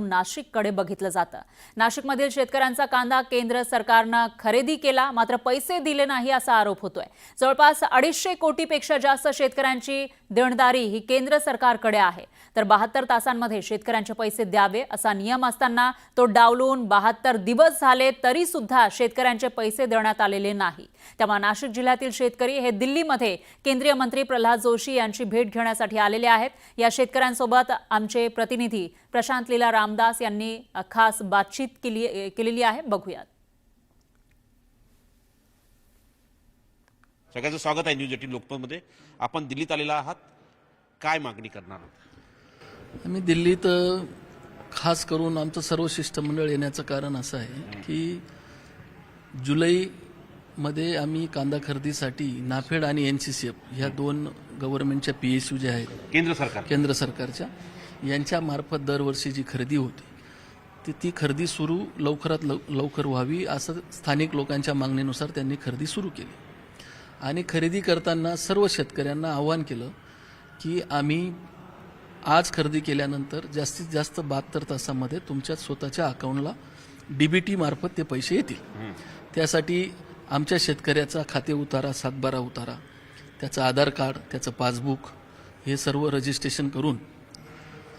म्हणून नाशिककडे बघितलं जातं। नाशिकमधील शेतकऱ्यांचा कांदा केंद्र सरकारने खरेदी केला, मात्र पैसे दिले नाही असा आरोप होतोय। जवळपास 250 कोटीपेक्षा जास्त शेतकऱ्यांची देणदारी ही केंद्र सरकारकडे आहे, तर 72 तासांमध्ये शेतकऱ्यांचे पैसे द्यावे असा नियम असताना तो डावलून 72 दिवस झाले तरी सुद्धा शेतकऱ्यांचे पैसे देण्यात आलेले नाही। त्यामुळे नाशिक जिल्ह्यातील शेतकरी हे दिल्लीमध्ये केंद्रीय मंत्री प्रल्हाद जोशी यांची भेट घेण्यासाठी आलेले आहेत। या शेतकऱ्यांसोबत आमचे प्रतिनिधी प्रशांत लीला रामदास यांनी खास बातचीत केलेली आहे, बघूयात। सगळ्यांचं स्वागत आहे न्यूज 18 लोकमतमध्ये। आपण दिल्लीत आलेला आहात, काय मागणी करणार आहात? आम्ही दिल्लीत खास करून आमचं सर्व शिष्टमंडळ येण्याचं कारण असं आहे की जुलैमध्ये आम्ही कांदा खरेदीसाठी नाफेड आणि एनसीसीएफ ह्या दोन गव्हर्नमेंटच्या PSU जे आहेत केंद्र सरकारच्या यांच्या मार्फत दरवर्षी जी खरेदी होती ती खरेदी सुरू लवकरात लवकर व्हावी असं स्थानिक लोकांच्या मागणीनुसार त्यांनी खरेदी सुरू केली। आणि खरेदी करताना सर्व शेतकऱ्यांना आवाहन केलं की आम्ही आज खरेदी केल्यानंतर जास्तीत जास्त 72 तासामध्ये तुमच्या स्वतःच्या अकाउंटला DBT मार्फत ते पैसे येतील। त्यासाठी आमच्या शेतकऱ्याचा खाते उतारा, सातबारा उतारा, त्याचं आधार कार्ड, त्याचं पासबुक हे सर्व रजिस्ट्रेशन करून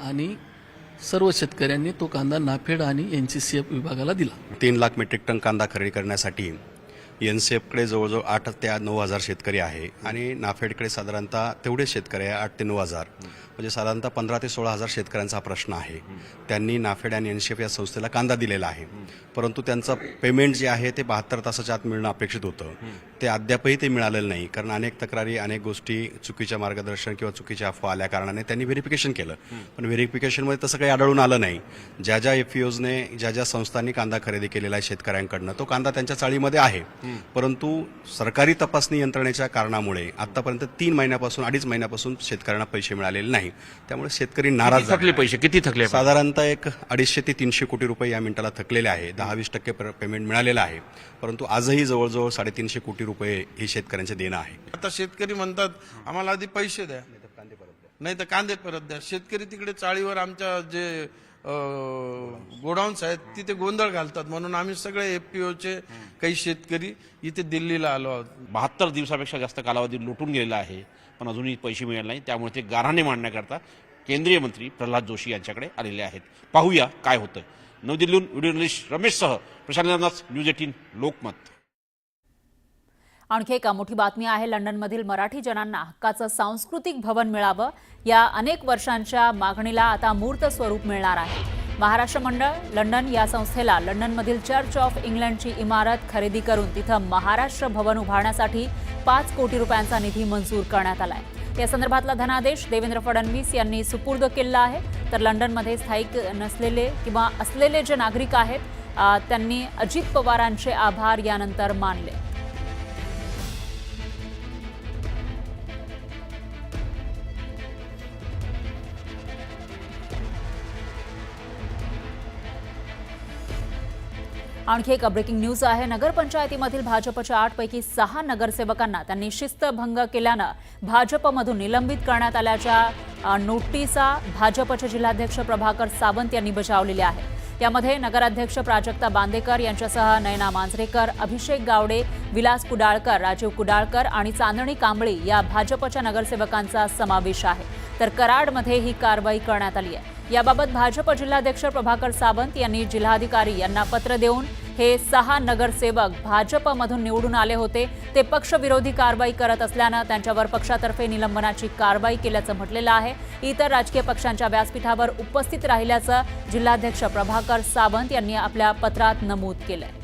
आणि सर्व शेतकऱ्यांनी तो कांदा नाफेड आणि NCCF विभागाला दिला। 3 लाख मेट्रिक टन कांदा खरेदी करण्यासाठी NCFकडे जवळजवळ 8 ते 9 हजार शेतकरी आहे आणि नाफेडकडे साधारणतः तेवढे शेतकरी आहे 8 ते 9 हजार, म्हणजे साधारणतः 15 ते 16 हजार शेतकऱ्यांचा प्रश्न आहे। त्यांनी नाफेड आणि NCF या संस्थेला कांदा दिलेला आहे, परंतु त्यांचं पेमेंट जे आहे ते 72 तासाच्या आत मिळणं अपेक्षित होतं, ते अद्यापही ते मिळालेलं नाही। कारण अनेक तक्रारी, अनेक गोष्टी, चुकीच्या मार्गदर्शन किंवा चुकीच्या अफवा आल्या कारणाने त्यांनी व्हेरिफिकेशन केलं, पण व्हेरिफिकेशनमध्ये तसं काही आढळून आलं नाही। ज्या ज्या FPOजने, ज्या ज्या संस्थांनी कांदा खरेदी केलेला आहे शेतकऱ्यांकडनं, तो कांदा त्यांच्या चाळीमध्ये आहे, परंतु सरकारी तपासणी यंत्रणेच्या कारणामुळे आतापर्यंत 3 महिन्यापासून 2.5 महिन्यापासून शेतकऱ्यांना पैसे मिळालेले नाही। त्यामुळे शेतकरी नाराज थकले, पैसे किती थकले? साधारणतः एक 250 ते 300 कोटी रुपये या मिनिटाला थकलेले आहे। 10-20% पेमेंट मिळालेलं आहे, परंतु आजही जवळजवळ 350 कोटी रुपये हे शेतकऱ्यांचे देणं आहे। आता शेतकरी म्हणतात आम्हाला आधी पैसे द्या, नाही तर कांदे परत द्या। शेतकरी तिकडे चाळीवर आमच्या जे गोडाऊन्स आहेत तिथे गोंधळ घालतात, म्हणून आम्ही सगळे FPOचे काही शेतकरी इथे दिल्लीला आलो आहोत। 72 दिवसापेक्षा जास्त कालावधी लुटून गेलेला आहे, पण अजूनही पैसे मिळाले नाही। त्यामुळे ते गाऱ्हाणे मांडण्याकरता केंद्रीय मंत्री प्रल्हाद जोशी यांच्याकडे आलेले आहेत। पाहूया काय होतं। नवी दिल्लीहून व्हिडिओ जर्नलिस्ट रमेशसह प्रशांत रामदास, न्यूज 18 लोकमत। आणखी एक मोठी बातमी आहे। लंडनमधील मराठी जनांना हक्काचं सांस्कृतिक भवन मिळावं या अनेक वर्षांच्या मागणीला आता मूर्त स्वरूप मिळणार आहे। महाराष्ट्र मंडळ लंडन या संस्थेला लंडनमधील चर्च ऑफ इंग्लंडची इमारत खरेदी करून तिथं महाराष्ट्र भवन उभारण्यासाठी 5 कोटी रुपयांचा निधी मंजूर करण्यात आलाय। या संदर्भातला धनादेश देवेंद्र फडणवीस यांनी सुपूर्द केला आहे। तर लंडनमध्ये स्थायिक नसलेले किंवा असलेले जे नागरिक आहेत त्यांनी अजित पवारांचे आभार यानंतर मानले। आणखी एक ब्रेकिंग न्यूज आहे। नगरपंचायतीमधील भाजपच्या 8 पैकी 6 नगरसेवकांना त्यांनी शिस्तभंग केल्यानं भाजपमधून निलंबित करण्यात आल्याच्या नोटिसा भाजपचे जिल्हाध्यक्ष प्रभाकर सावंत यांनी बजावलेल्या आहेत। यामध्ये नगराध्यक्ष प्राजक्ता बांदेकर यांच्यासह नयना मांजरेकर, अभिषेक गावडे, विलास कुडाळकर, राजीव कुडाळकर आणि चांदणी कांबळी या भाजपच्या नगरसेवकांचा समावेश आहे। तर कराडमध्ये ही कारवाई करण्यात आली आहे। याबाबत भाजप जिल्हाध्यक्ष प्रभाकर सावंत यांनी जिल्हाधिकारी यांना पत्र देऊन हे 6 नगरसेवक भाजपमधून निवडून आले होते, ते पक्षविरोधी कारवाई करत असल्यानं त्यांच्यावर पक्षातर्फे निलंबनाची कारवाई केल्याचं म्हटलेलं आहे। इतर राजकीय पक्षांच्या व्यासपीठावर उपस्थित राहिल्याचं जिल्हाध्यक्ष प्रभाकर सावंत यांनी आपल्या पत्रात नमूद केलंय।